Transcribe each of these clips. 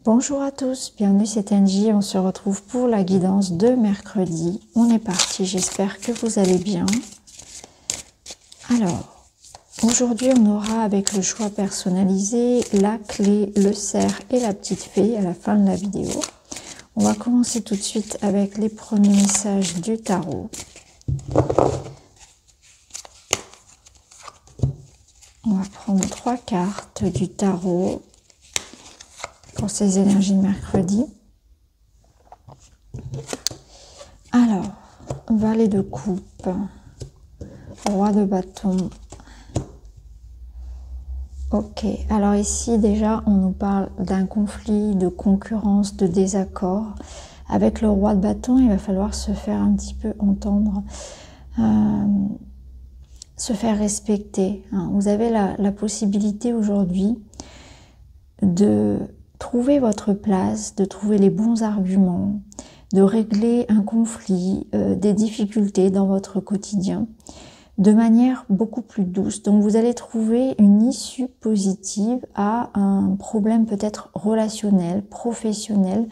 Bonjour à tous, bienvenue, c'est Angie, on se retrouve pour la guidance de mercredi. On est parti, j'espère que vous allez bien. Alors, aujourd'hui on aura avec le choix personnalisé la clé, le cerf et la petite fée à la fin de la vidéo. On va commencer tout de suite avec les premiers messages du tarot. On va prendre 3 cartes du tarot pour ces énergies de mercredi. Alors, valet de coupe, roi de bâton. Ok, alors ici déjà on nous parle d'un conflit, de concurrence, de désaccord. Avec le roi de bâton, il va falloir se faire un petit peu entendre, se faire respecter. Vous avez la possibilité aujourd'hui de trouver votre place, de trouver les bons arguments, de régler un conflit, des difficultés dans votre quotidien de manière beaucoup plus douce. Donc vous allez trouver une issue positive à un problème peut-être relationnel, professionnel,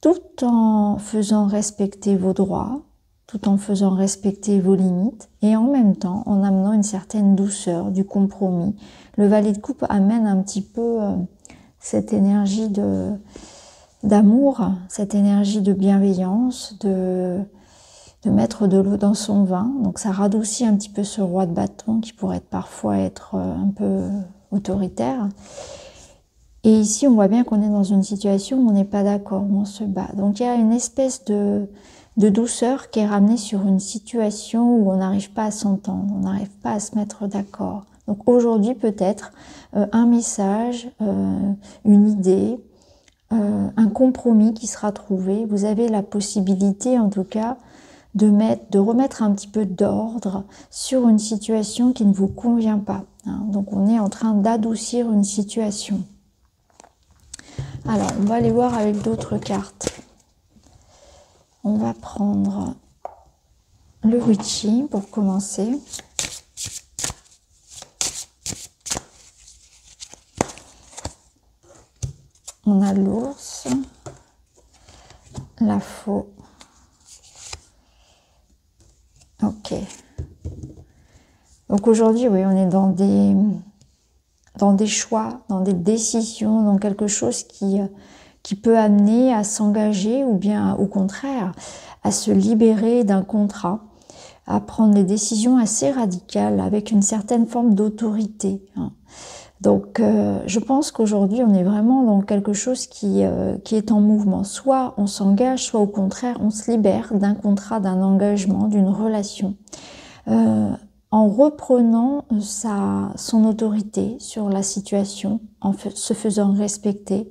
tout en faisant respecter vos droits, tout en faisant respecter vos limites et en même temps en amenant une certaine douceur, du compromis. Le valet de coupe amène un petit peu cette énergie d'amour, cette énergie de bienveillance, de mettre de l'eau dans son vin. Donc ça radoucit un petit peu ce roi de bâton qui pourrait parfois être un peu autoritaire. Et ici, on voit bien qu'on est dans une situation où on n'est pas d'accord, où on se bat. Donc il y a une espèce de douceur qui est ramenée sur une situation où on n'arrive pas à s'entendre, on n'arrive pas à se mettre d'accord. Donc aujourd'hui, peut-être un message, une idée, un compromis qui sera trouvé. Vous avez la possibilité, en tout cas, de remettre un petit peu d'ordre sur une situation qui ne vous convient pas. Donc on est en train d'adoucir une situation. Alors on va aller voir avec d'autres cartes. On va prendre le witchy pour commencer. On a l'ours, la faux. Ok. Donc aujourd'hui, oui, on est dans des choix, dans des décisions, dans quelque chose qui peut amener à s'engager ou bien au contraire à se libérer d'un contrat, à prendre des décisions assez radicales avec une certaine forme d'autorité. Donc je pense qu'aujourd'hui on est vraiment dans quelque chose qui est en mouvement. Soit on s'engage, soit au contraire on se libère d'un contrat, d'un engagement, d'une relation. En reprenant son autorité sur la situation, en se faisant respecter,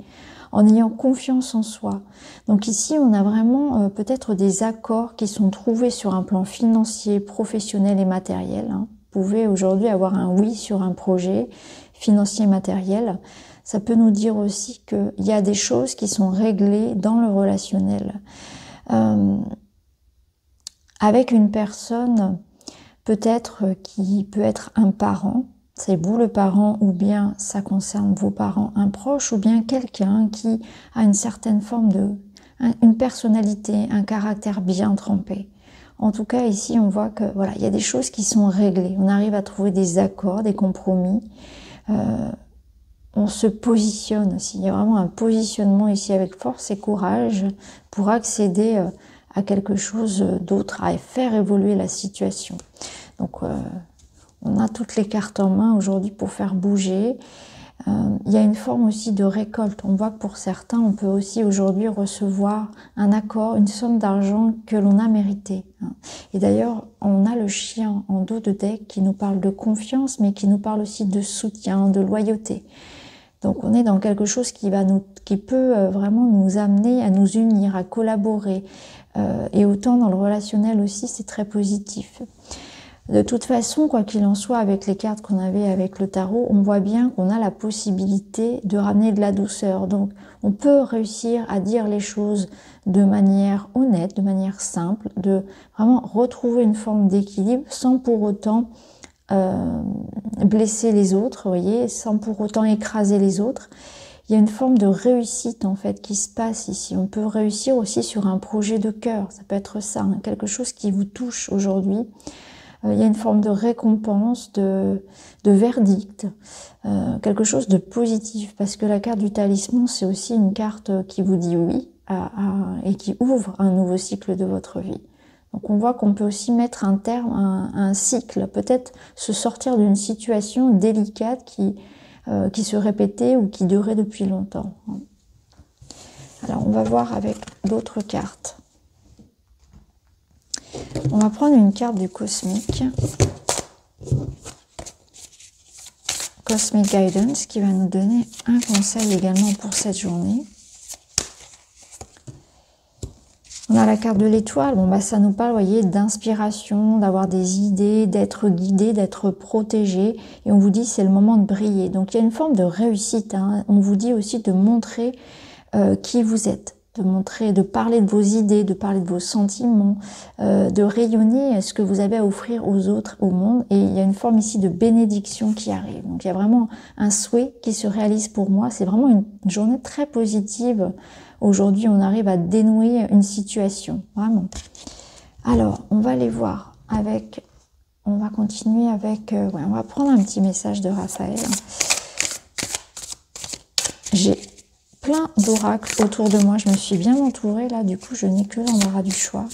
en ayant confiance en soi. Donc ici, on a vraiment peut-être des accords qui sont trouvés sur un plan financier, professionnel et matériel. Vous pouvez aujourd'hui avoir un oui sur un projet financier et matériel. Ça peut nous dire aussi qu'il y a des choses qui sont réglées dans le relationnel. Avec une personne peut-être qui peut être un parent, c'est vous le parent, ou bien ça concerne vos parents, un proche, ou bien quelqu'un qui a une certaine forme une personnalité, un caractère bien trempé. En tout cas, ici, on voit que voilà, il y a des choses qui sont réglées. On arrive à trouver des accords, des compromis. On se positionne aussi. Il y a vraiment un positionnement ici avec force et courage pour accéder à quelque chose d'autre, à faire évoluer la situation. Donc, on a toutes les cartes en main aujourd'hui pour faire bouger. Il y a une forme aussi de récolte. On voit que pour certains, on peut aussi aujourd'hui recevoir un accord, une somme d'argent que l'on a mérité. Et d'ailleurs, on a le chien en dos de deck qui nous parle de confiance, mais qui nous parle aussi de soutien, de loyauté. Donc on est dans quelque chose qui peut vraiment nous amener à nous unir, à collaborer. Et autant dans le relationnel aussi, c'est très positif. De toute façon, quoi qu'il en soit, avec les cartes qu'on avait avec le tarot, on voit bien qu'on a la possibilité de ramener de la douceur. Donc, on peut réussir à dire les choses de manière honnête, de manière simple, de vraiment retrouver une forme d'équilibre sans pour autant blesser les autres, vous voyez, sans pour autant écraser les autres. Il y a une forme de réussite en fait qui se passe ici. On peut réussir aussi sur un projet de cœur, ça peut être ça, hein, quelque chose qui vous touche aujourd'hui. Il y a une forme de récompense, de verdict, quelque chose de positif, parce que la carte du talisman, c'est aussi une carte qui vous dit oui et qui ouvre un nouveau cycle de votre vie. Donc on voit qu'on peut aussi mettre un terme à un cycle, peut-être se sortir d'une situation délicate qui se répétait ou qui durait depuis longtemps. Alors on va voir avec d'autres cartes. On va prendre une carte du cosmique. Cosmic Guidance qui va nous donner un conseil également pour cette journée. On a la carte de l'étoile. Bon, bah, ça nous parle, vous voyez, d'inspiration, d'avoir des idées, d'être guidé, d'être protégé. Et on vous dit c'est le moment de briller. Donc il y a une forme de réussite. Hein. On vous dit aussi de montrer qui vous êtes. De montrer, de parler de vos idées, de parler de vos sentiments, de rayonner ce que vous avez à offrir aux autres, au monde. Et il y a une forme ici de bénédiction qui arrive. Donc il y a vraiment un souhait qui se réalise pour moi. C'est vraiment une journée très positive. Aujourd'hui, on arrive à dénouer une situation, vraiment. Alors, on va aller voir avec... On va continuer avec... ouais, on va prendre un petit message de Raphaël. J'ai plein d'oracles autour de moi. Je me suis bien entourée, là. Du coup, je n'ai que l'embarras du choix.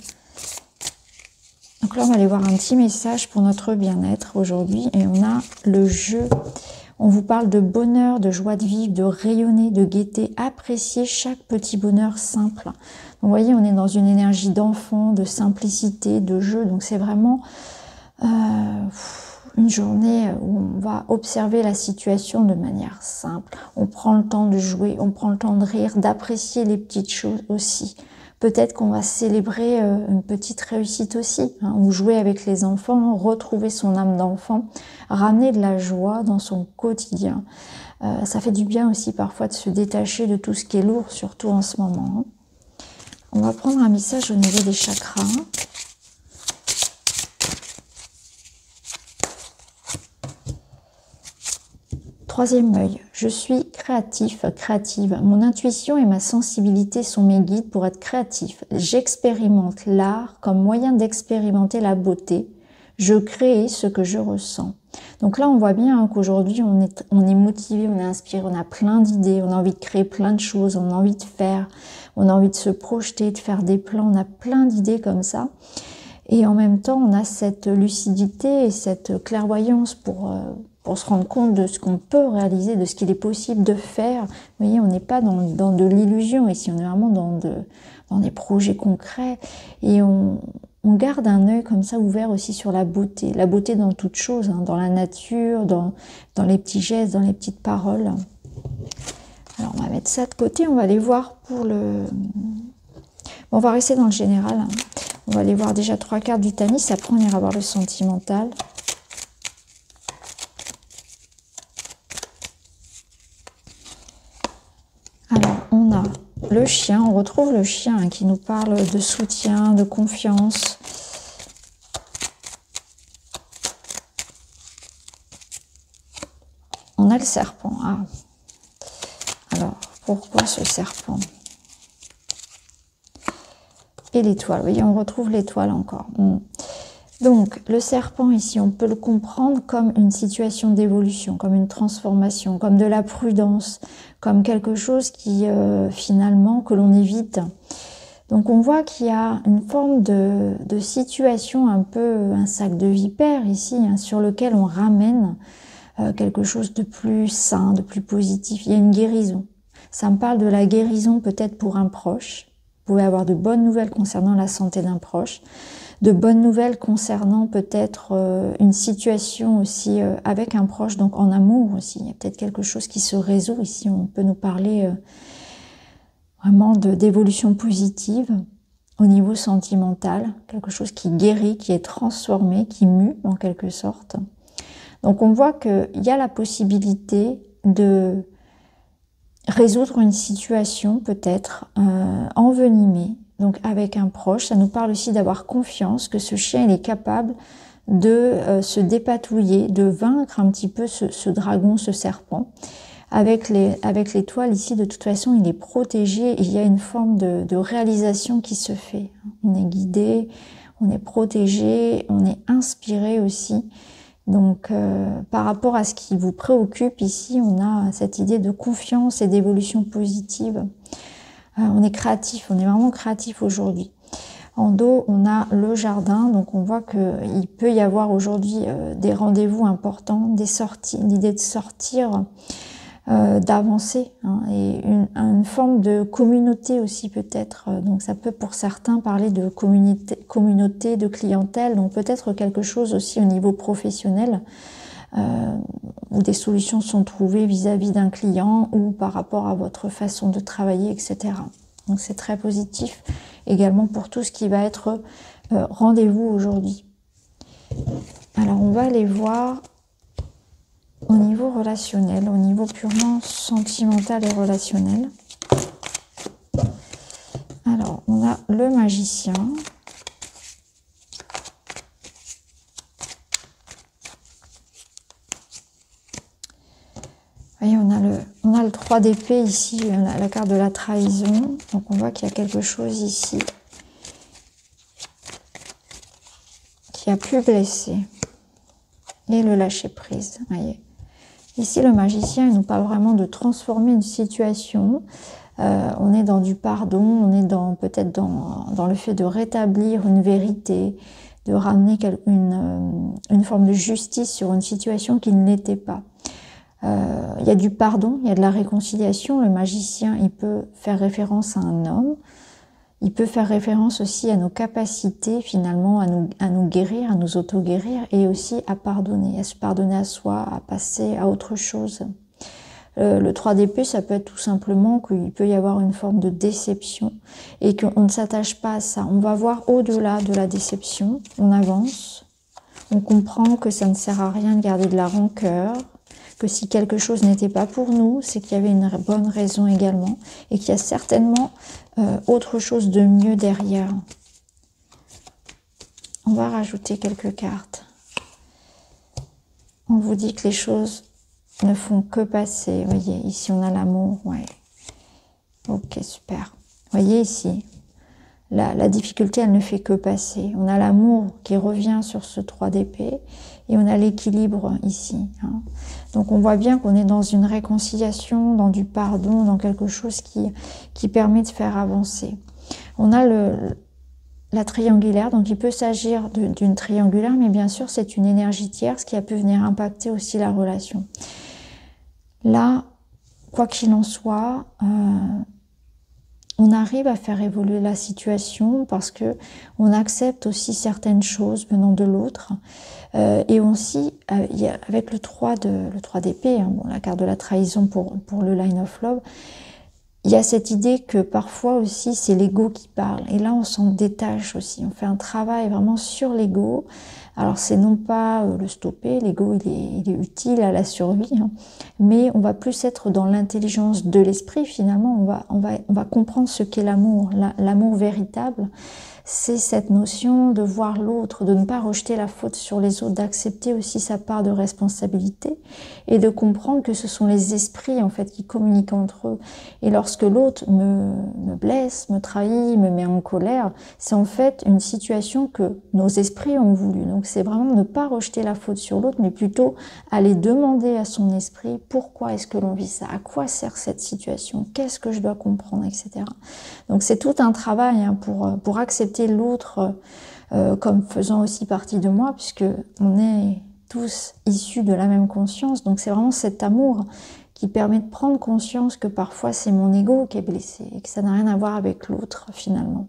Donc là, on va aller voir un petit message pour notre bien-être aujourd'hui. Et on a le jeu. On vous parle de bonheur, de joie de vivre, de rayonner, de gaieté. Apprécier chaque petit bonheur simple. Donc, vous voyez, on est dans une énergie d'enfant, de simplicité, de jeu. Donc, c'est vraiment une journée où on va observer la situation de manière simple. On prend le temps de jouer, on prend le temps de rire, d'apprécier les petites choses aussi. Peut-être qu'on va célébrer une petite réussite aussi, hein, ou jouer avec les enfants, retrouver son âme d'enfant, ramener de la joie dans son quotidien. Ça fait du bien aussi parfois de se détacher de tout ce qui est lourd, surtout en ce moment. Hein. On va prendre un message au niveau des chakras. Troisième œil, je suis créatif, créative. Mon intuition et ma sensibilité sont mes guides pour être créatif. J'expérimente l'art comme moyen d'expérimenter la beauté. Je crée ce que je ressens. Donc là, on voit bien hein, qu'aujourd'hui, on est motivé, on est inspiré, on a plein d'idées, on a envie de créer plein de choses, on a envie de faire, on a envie de se projeter, de faire des plans, on a plein d'idées comme ça. Et en même temps, on a cette lucidité et cette clairvoyance pour se rendre compte de ce qu'on peut réaliser, de ce qu'il est possible de faire. Vous voyez, on n'est pas dans de l'illusion ici, on est vraiment dans des projets concrets. Et on garde un œil comme ça ouvert aussi sur la beauté dans toute chose, hein, dans la nature, dans les petits gestes, dans les petites paroles. Alors, on va mettre ça de côté, on va aller voir pour le... Bon, on va rester dans le général. Hein. On va aller voir déjà 3 cartes du Tamis, après on ira voir le sentimental. Alors, on a le chien, on retrouve le chien hein, qui nous parle de soutien, de confiance. On a le serpent. Ah. Alors, pourquoi ce serpent? Et l'étoile, vous voyez, on retrouve l'étoile encore. Donc, le serpent ici, on peut le comprendre comme une situation d'évolution, comme une transformation, comme de la prudence, comme quelque chose qui, finalement, que l'on évite. Donc, on voit qu'il y a une forme de situation, un peu un sac de vipère ici, hein, sur lequel on ramène quelque chose de plus sain, de plus positif. Il y a une guérison. Ça me parle de la guérison peut-être pour un proche. Vous pouvez avoir de bonnes nouvelles concernant la santé d'un proche, de bonnes nouvelles concernant peut-être une situation aussi avec un proche, donc en amour aussi. Il y a peut-être quelque chose qui se résout ici. On peut nous parler vraiment d'évolution positive au niveau sentimental, quelque chose qui guérit, qui est transformé, qui mue en quelque sorte. Donc on voit qu'il y a la possibilité de résoudre une situation peut-être envenimée, donc avec un proche. Ça nous parle aussi d'avoir confiance que ce chien il est capable de se dépatouiller, de vaincre un petit peu ce dragon, ce serpent. avec l'étoile ici, de toute façon, il est protégé. Il y a une forme de réalisation qui se fait. On est guidé, on est protégé, on est inspiré aussi. Donc, par rapport à ce qui vous préoccupe ici, on a cette idée de confiance et d'évolution positive. On est créatif, on est vraiment créatif aujourd'hui. En dos, on a le jardin, donc on voit qu'il peut y avoir aujourd'hui des rendez-vous importants, des sorties, l'idée de sortir, d'avancer, hein, et une forme de communauté aussi peut-être. Donc ça peut pour certains parler de communauté, de clientèle, donc peut-être quelque chose aussi au niveau professionnel, où des solutions sont trouvées vis-à-vis d'un client ou par rapport à votre façon de travailler, etc. Donc c'est très positif également pour tout ce qui va être rendez-vous aujourd'hui. Alors on va aller voir au niveau relationnel, au niveau purement sentimental et relationnel. Alors on a le magicien. Vous voyez, on a le 3 d'épée ici, la carte de la trahison. Donc on voit qu'il y a quelque chose ici qui a pu blesser. Et le lâcher prise. Voyez. Ici, le magicien, il nous parle vraiment de transformer une situation. On est dans du pardon, on est peut-être dans le fait de rétablir une vérité, de ramener une forme de justice sur une situation qui ne l'était pas. Il y a du pardon, il y a de la réconciliation. Le magicien, il peut faire référence à un homme. Il peut faire référence aussi à nos capacités, finalement, à nous guérir, à nous auto-guérir, et aussi à pardonner, à se pardonner à soi, à passer à autre chose. Le 3 d'épée, ça peut être tout simplement qu'il peut y avoir une forme de déception et qu'on ne s'attache pas à ça. On va voir au-delà de la déception, on avance, on comprend que ça ne sert à rien de garder de la rancœur, que si quelque chose n'était pas pour nous, c'est qu'il y avait une bonne raison également, et qu'il y a certainement autre chose de mieux derrière. On va rajouter quelques cartes. On vous dit que les choses ne font que passer. Vous voyez, ici on a l'amour. Ouais. Ok, super. Vous voyez ici, la difficulté, elle ne fait que passer. On a l'amour qui revient sur ce 3 d'épée, et on a l'équilibre ici. Hein. Donc on voit bien qu'on est dans une réconciliation, dans du pardon, dans quelque chose qui permet de faire avancer. On a la triangulaire, donc il peut s'agir d'une triangulaire, mais bien sûr c'est une énergie tierce qui a pu venir impacter aussi la relation. Là, quoi qu'il en soit, on arrive à faire évoluer la situation parce que on accepte aussi certaines choses venant de l'autre. Et aussi, avec le 3 d'épée, hein, bon, la carte de la trahison pour le Line of Love, il y a cette idée que parfois aussi c'est l'ego qui parle. Et là, on s'en détache aussi. On fait un travail vraiment sur l'ego. Alors, c'est non pas le stopper, l'ego il est utile à la survie, hein, mais on va plus être dans l'intelligence de l'esprit finalement. On va comprendre ce qu'est l'amour, l'amour véritable. C'est cette notion de voir l'autre, de ne pas rejeter la faute sur les autres, d'accepter aussi sa part de responsabilité et de comprendre que ce sont les esprits en fait qui communiquent entre eux. Et lorsque l'autre me blesse, me trahit, me met en colère, c'est en fait une situation que nos esprits ont voulu. Donc c'est vraiment ne pas rejeter la faute sur l'autre, mais plutôt aller demander à son esprit pourquoi est-ce que l'on vit ça, à quoi sert cette situation, qu'est-ce que je dois comprendre, etc. Donc c'est tout un travail hein, pour accepter l'autre comme faisant aussi partie de moi, puisque on est tous issus de la même conscience. Donc c'est vraiment cet amour qui permet de prendre conscience que parfois c'est mon ego qui est blessé et que ça n'a rien à voir avec l'autre finalement.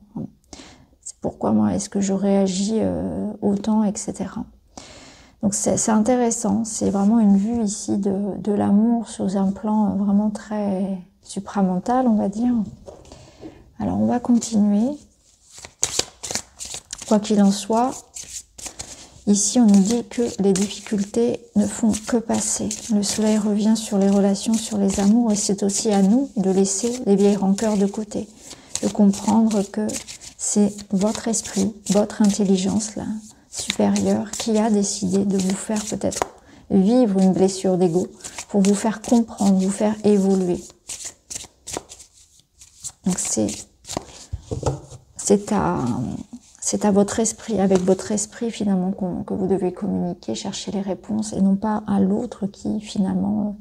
C'est pourquoi moi est-ce que je réagis autant, etc. Donc c'est intéressant, c'est vraiment une vue ici de l'amour sous un plan vraiment très supramental, on va dire. Alors on va continuer. Quoi qu'il en soit, ici on nous dit que les difficultés ne font que passer. Le soleil revient sur les relations, sur les amours, et c'est aussi à nous de laisser les vieilles rancœurs de côté, de comprendre que c'est votre esprit, votre intelligence là, supérieure, qui a décidé de vous faire peut-être vivre une blessure d'ego pour vous faire comprendre, vous faire évoluer. Donc c'est à votre esprit, avec votre esprit finalement que vous devez communiquer, chercher les réponses et non pas à l'autre qui finalement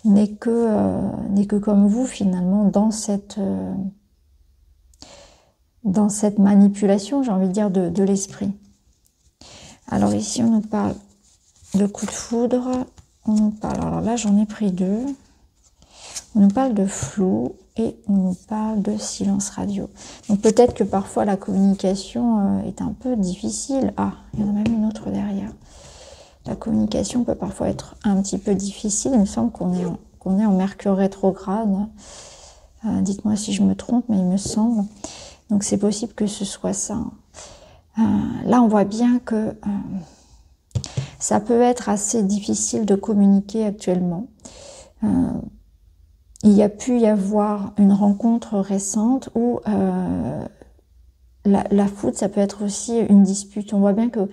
n'est que comme vous finalement dans cette manipulation, j'ai envie de dire, de l'esprit. Alors ici, on nous parle de coup de foudre, on nous parle, alors là, j'en ai pris deux, on nous parle de flou et on nous parle de silence radio. Donc peut-être que parfois la communication est un peu difficile. Ah, il y en a même une autre derrière. La communication peut parfois être un petit peu difficile. Il me semble qu'on est en Mercure rétrograde. Dites-moi si je me trompe, mais il me semble. Donc c'est possible que ce soit ça. Là, on voit bien que ça peut être assez difficile de communiquer actuellement. Il y a pu y avoir une rencontre récente où la foudre, ça peut être aussi une dispute. On voit bien que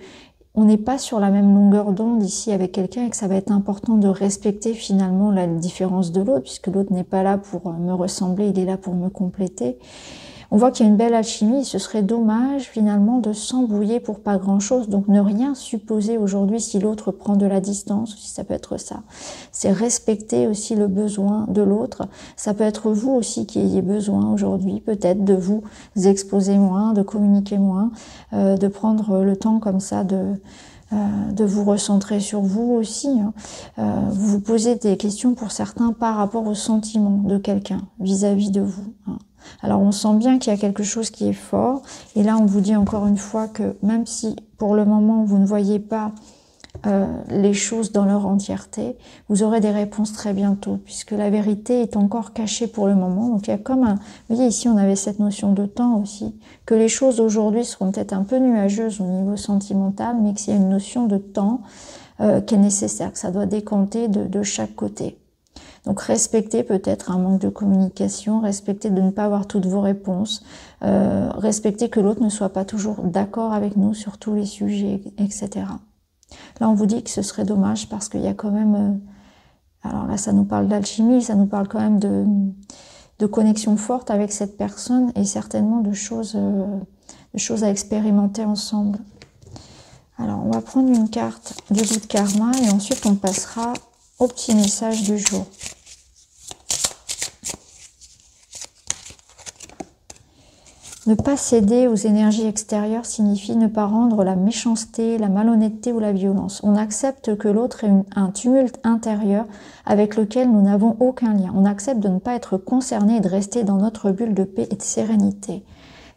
on n'est pas sur la même longueur d'onde ici avec quelqu'un et que ça va être important de respecter finalement la différence de l'autre, puisque l'autre n'est pas là pour me ressembler, il est là pour me compléter. On voit qu'il y a une belle alchimie, ce serait dommage finalement de s'embrouiller pour pas grand-chose, donc ne rien supposer aujourd'hui si l'autre prend de la distance, si ça peut être ça. C'est respecter aussi le besoin de l'autre, ça peut être vous aussi qui ayez besoin aujourd'hui peut-être de vous exposer moins, de communiquer moins, de prendre le temps comme ça de vous recentrer sur vous aussi. Vous vous posez des questions pour certains par rapport aux sentiments de quelqu'un vis-à-vis de vous. Alors on sent bien qu'il y a quelque chose qui est fort, et là on vous dit encore une fois que même si pour le moment vous ne voyez pas les choses dans leur entièreté, vous aurez des réponses très bientôt, puisque la vérité est encore cachée pour le moment. Donc il y a comme un... Vous voyez ici on avait cette notion de temps aussi, que les choses aujourd'hui seront peut-être un peu nuageuses au niveau sentimental, mais qu'il y a une notion de temps qui est nécessaire, que ça doit décanter de chaque côté. Donc respectez peut-être un manque de communication, respectez de ne pas avoir toutes vos réponses, respectez que l'autre ne soit pas toujours d'accord avec nous sur tous les sujets, etc. Là on vous dit que ce serait dommage parce qu'il y a quand même, alors là ça nous parle d'alchimie, ça nous parle quand même de connexion forte avec cette personne et certainement de choses à expérimenter ensemble. Alors on va prendre une carte du guide karma et ensuite on passera au petit message du jour. Ne pas céder aux énergies extérieures signifie ne pas rendre la méchanceté, la malhonnêteté ou la violence. On accepte que l'autre ait un tumulte intérieur avec lequel nous n'avons aucun lien. On accepte de ne pas être concerné et de rester dans notre bulle de paix et de sérénité.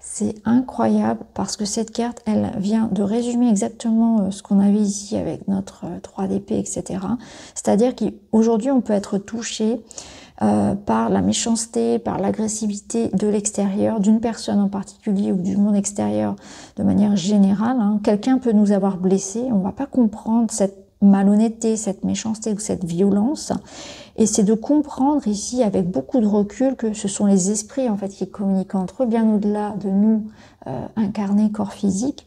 C'est incroyable parce que cette carte, elle vient de résumer exactement ce qu'on avait ici avec notre 3 d'épée, etc. C'est-à-dire qu'aujourd'hui, on peut être touché par la méchanceté, par l'agressivité de l'extérieur, d'une personne en particulier ou du monde extérieur de manière générale. Quelqu'un peut nous avoir blessés, on ne va pas comprendre cette malhonnêteté, cette méchanceté ou cette violence. Et c'est de comprendre ici avec beaucoup de recul que ce sont les esprits en fait qui communiquent entre eux, bien au-delà de nous incarnés corps physique.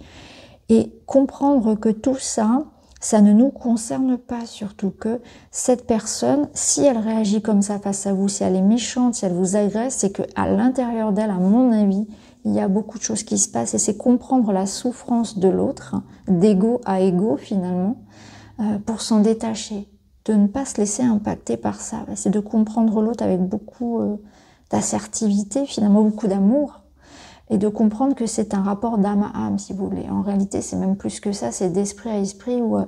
Et comprendre que tout ça, ça ne nous concerne pas, surtout que cette personne, si elle réagit comme ça face à vous, si elle est méchante, si elle vous agresse, c'est qu'à l'intérieur d'elle, à mon avis, il y a beaucoup de choses qui se passent et c'est comprendre la souffrance de l'autre, d'ego à ego finalement, pour s'en détacher, de ne pas se laisser impacter par ça. C'est de comprendre l'autre avec beaucoup d'assertivité, finalement beaucoup d'amour, et de comprendre que c'est un rapport d'âme à âme, si vous voulez. En réalité, c'est même plus que ça, c'est d'esprit à esprit où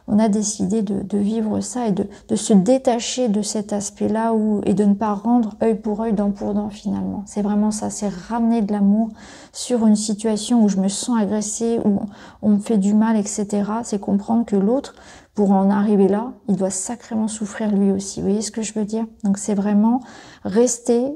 on a décidé de vivre ça et de se détacher de cet aspect-là et de ne pas rendre œil pour œil, dent pour dent, finalement. C'est vraiment ça, c'est ramener de l'amour sur une situation où je me sens agressée, où on me fait du mal, etc. C'est comprendre que l'autre, pour en arriver là, il doit sacrément souffrir lui aussi. Vous voyez ce que je veux dire? Donc c'est vraiment rester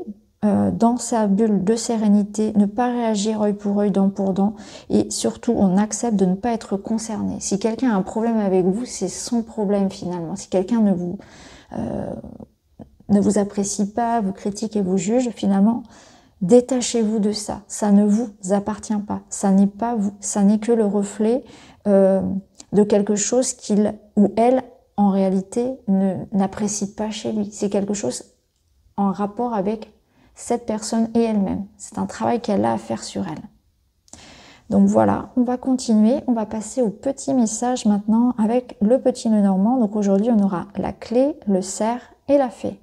dans sa bulle de sérénité, ne pas réagir œil pour œil, dent pour dent, et surtout on accepte de ne pas être concerné. Si quelqu'un a un problème avec vous, c'est son problème finalement. Si quelqu'un ne vous apprécie pas, vous critique et vous juge, finalement, détachez-vous de ça. Ça ne vous appartient pas. Ça n'est que le reflet de quelque chose qu'il ou elle en réalité, n'apprécie pas chez lui. C'est quelque chose en rapport avec cette personne et elle-même. C'est un travail qu'elle a à faire sur elle. Donc voilà, on va continuer. On va passer au petit message maintenant avec le petit nœud normand. Donc aujourd'hui, on aura la clé, le cerf et la fée.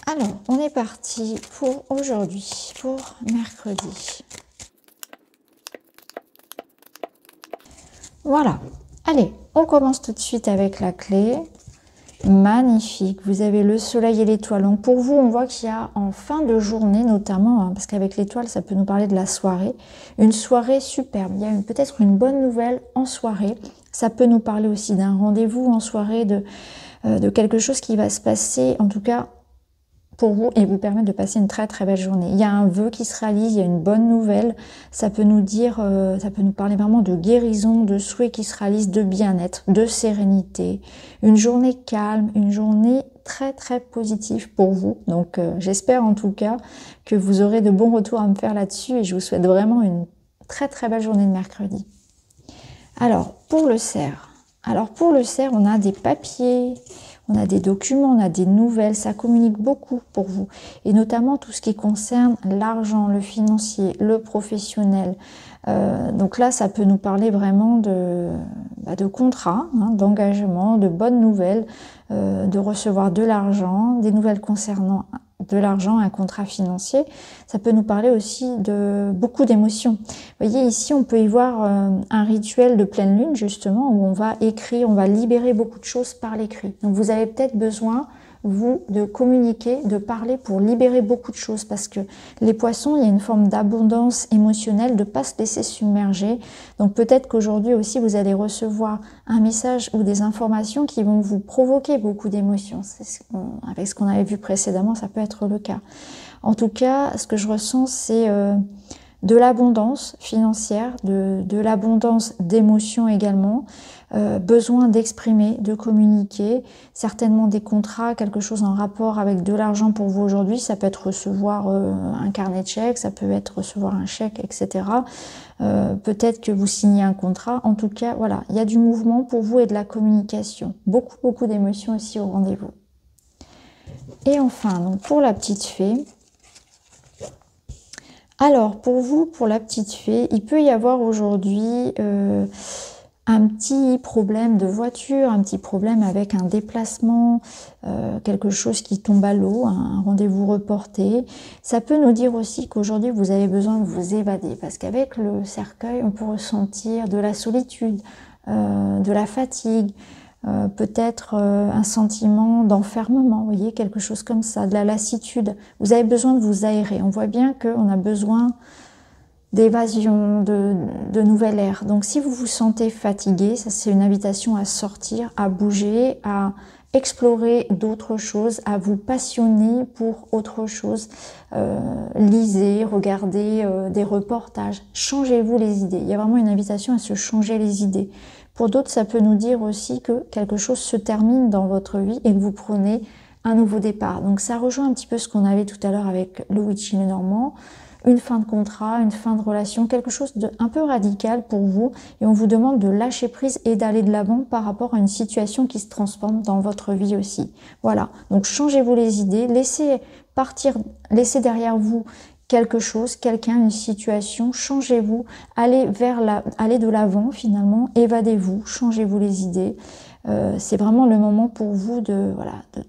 Alors, on est parti pour aujourd'hui, pour mercredi. Voilà. Allez, on commence tout de suite avec la clé. Magnifique. Vous avez le soleil et l'étoile. Donc pour vous, on voit qu'il y a en fin de journée notamment, hein, parce qu'avec l'étoile, ça peut nous parler de la soirée, une soirée superbe. Il y a peut-être une bonne nouvelle en soirée. Ça peut nous parler aussi d'un rendez-vous en soirée, de quelque chose qui va se passer, en tout cas pour vous, et vous permettre de passer une très très belle journée. Il y a un vœu qui se réalise, il y a une bonne nouvelle. Ça peut nous dire, ça peut nous parler vraiment de guérison, de souhaits qui se réalisent, de bien-être, de sérénité. Une journée calme, une journée très très positive pour vous. Donc j'espère en tout cas que vous aurez de bons retours à me faire là-dessus et je vous souhaite vraiment une très très belle journée de mercredi. Alors pour le cerf. Alors pour le cerf, on a des papiers, on a des documents, on a des nouvelles, ça communique beaucoup pour vous. Et notamment tout ce qui concerne l'argent, le financier, le professionnel. Donc là, ça peut nous parler vraiment de contrats, hein, d'engagement, de bonnes nouvelles, de recevoir de l'argent, des nouvelles concernant de l'argent, un contrat financier. Ça peut nous parler aussi de beaucoup d'émotions. Vous voyez, ici, on peut y voir un rituel de pleine lune, justement, où on va écrire, on va libérer beaucoup de choses par l'écrit. Donc, vous avez peut-être besoin, vous, de communiquer, de parler pour libérer beaucoup de choses, parce que les poissons, il y a une forme d'abondance émotionnelle, de ne pas se laisser submerger. Donc, peut-être qu'aujourd'hui aussi, vous allez recevoir un message ou des informations qui vont vous provoquer beaucoup d'émotions. Avec ce qu'on avait vu précédemment, ça peut être le cas. En tout cas, ce que je ressens, c'est de l'abondance financière, de l'abondance d'émotions également, besoin d'exprimer, de communiquer, certainement des contrats, quelque chose en rapport avec de l'argent pour vous aujourd'hui. Ça peut être recevoir un carnet de chèques, ça peut être recevoir un chèque, etc. Peut-être que vous signez un contrat. En tout cas, voilà, il y a du mouvement pour vous et de la communication. Beaucoup d'émotions aussi au rendez-vous. Et enfin, donc pour la petite fée. Alors, pour vous, pour la petite fée, il peut y avoir aujourd'hui un petit problème de voiture, un petit problème avec un déplacement, quelque chose qui tombe à l'eau, un rendez-vous reporté. Ça peut nous dire aussi qu'aujourd'hui, vous avez besoin de vous évader, parce qu'avec le cercueil, on peut ressentir de la solitude, de la fatigue, peut-être un sentiment d'enfermement, vous voyez, quelque chose comme ça, de la lassitude. Vous avez besoin de vous aérer. On voit bien qu'on a besoin d'évasion, de nouvel air. Donc si vous vous sentez fatigué, ça c'est une invitation à sortir, à bouger, à explorer d'autres choses, à vous passionner pour autre chose. Lisez, regardez des reportages, changez-vous les idées. Il y a vraiment une invitation à se changer les idées. Pour d'autres, ça peut nous dire aussi que quelque chose se termine dans votre vie et que vous prenez un nouveau départ. Donc ça rejoint un petit peu ce qu'on avait tout à l'heure avec le Witchy Normand. Une fin de contrat, une fin de relation, quelque chose de un peu radical pour vous. Et on vous demande de lâcher prise et d'aller de l'avant par rapport à une situation qui se transforme dans votre vie aussi. Voilà, donc changez-vous les idées, laissez partir, laissez derrière vous quelque chose, quelqu'un, une situation, changez-vous, allez de l'avant finalement, évadez-vous, changez-vous les idées. C'est vraiment le moment pour vous de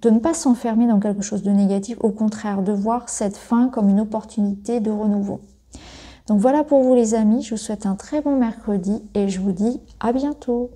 ne pas s'enfermer dans quelque chose de négatif, au contraire, de voir cette fin comme une opportunité de renouveau. Donc voilà pour vous les amis, je vous souhaite un très bon mercredi et je vous dis à bientôt.